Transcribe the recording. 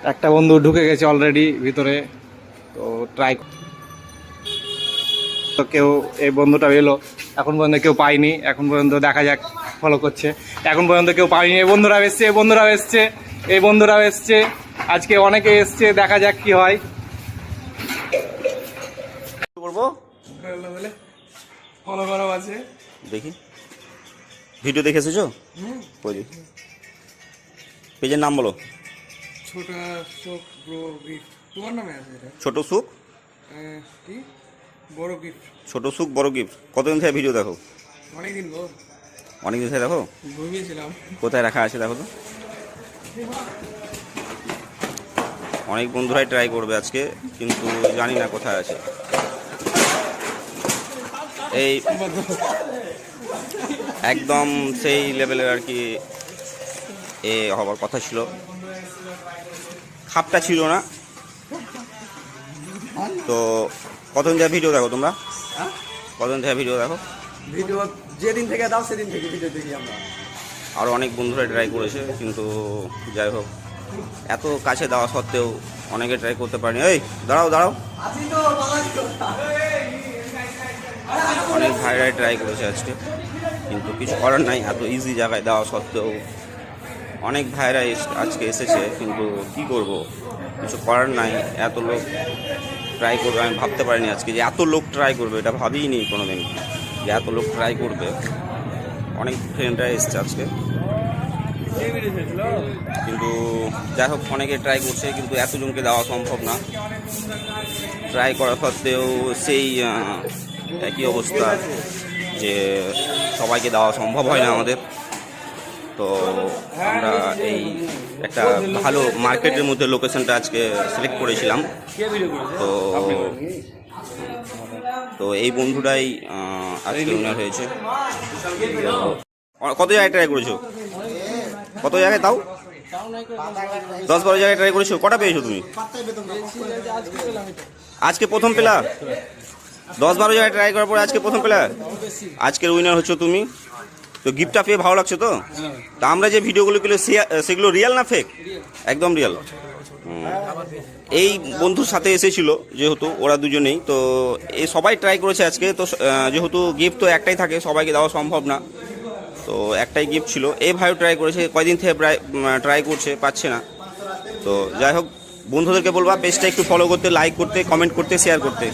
একটা বন্ধু ঢুকে গেছে অলরেডি ভিতরে, তো ট্রাই। তো কেউ, এই বন্ধুটা এলো, এখন পর্যন্ত কেউ পাইনি, এখন পর্যন্ত দেখা যাক, ফলো করছে। এখন পর্যন্ত কেউ পাইনি। এই বন্ধুরাও এসছে, এই বন্ধুরাও এসছে, এই বন্ধুরাও এসছে, আজকে অনেকে এসছে, দেখা যাক কি হয়। করবো ফলো করা আছে, দেখি ভিডিও দেখে এসেছো? কই দেখি পেজের নাম বলো। ছোট সুখ ব্রো গিফট, তোমার নামে আছে এটা। ছোট সুখ কি বড় গিফট, ছোট সুখ বড় গিফট। কতদিন থেকে ভিডিও দেখো? অনেকদিন গো, অনেকদিন থেকে দেখো। ঘুমিয়েছিলাম। কোথায় রাখা আছে দেখো তো। অনেক বন্ধুরাই ট্রাই করবে আজকে, কিন্তু জানি না কোথায় আছে। এই একদম সেই লেভেলের আর কি এ হবার কথা ছিল, খাপটা ছিল না। তো কতদিন থেকে ভিডিও দেখো তোমরা? কতদিন থেকে ভিডিও দেখো? ভিডিও যেদিন থেকে দাও সেদিন থেকে ভিডিও দেখি আমরা। আরও অনেক বন্ধুরা ট্রাই করেছে, কিন্তু যাই হোক এত কাছে দেওয়া সত্ত্বেও অনেকে ট্রাই করতে পারেনি। এই দাঁড়াও দাঁড়াও, অনেক ভাইরাই ট্রাই করেছে আজকে, কিন্তু কিছু করার নাই। এত ইজি জায়গায় দেওয়া সত্ত্বেও অনেক ভাইরাই আজকে এসেছে, কিন্তু কি করব, কিছু করার নাই। এত লোক ট্রাই করবে আমি ভাবতে পারিনি আজকে যে এত লোক ট্রাই করবে, এটা ভাবিনি কোনো দিন যে এত লোক ট্রাই করবে। অনেক ফ্রেন্ডরা এসছে আজকে, কিন্তু যাই হোক অনেকে ট্রাই করছে, কিন্তু এতজনকে দেওয়া সম্ভব না। ট্রাই করা সত্ত্বেও সেই একই অবস্থা যে সবাইকে দেওয়া সম্ভব হয় না আমাদের। তো আমরা এই একটা ভালো মার্কেটের মধ্যে লোকেশনটা আজকে সিলেক্ট করেছিলাম। তো তো এই বন্ধুরাই আজকে উইনার হয়েছে। কত জায়গায় ট্রাই করেছো? কত জায়গায় তাও 10-12 জায়গায় ট্রাই করেছো? কটা পেয়েছো তুমি? আজকে প্রথম পেলা? 10-12 জায়গায় ট্রাই করার পরে আজকে প্রথম পেলা, আজকের উইনার হচ্ছে তুমি। তো গিফটটা পেয়ে ভালো লাগছে তো? তা আমরা যে ভিডিওগুলো গুলো সেগুলো রিয়েল না ফেক? একদম রিয়েল। এই বন্ধুর সাথে এসেছিল যেহেতু, ওরা দুজনেই, তো এই সবাই ট্রাই করেছে আজকে। তো যেহেতু গিফট তো একটাই থাকে, সবাইকে দেওয়া সম্ভব না, তো একটাই গিফট ছিল। এই ভাইও ট্রাই করেছে, কয়দিন থেকে ট্রাই করছে, পাচ্ছে না। তো যাই হোক বন্ধুদেরকে বলবা পেজটা একটু ফলো করতে, লাইক করতে, কমেন্ট করতে, শেয়ার করতে।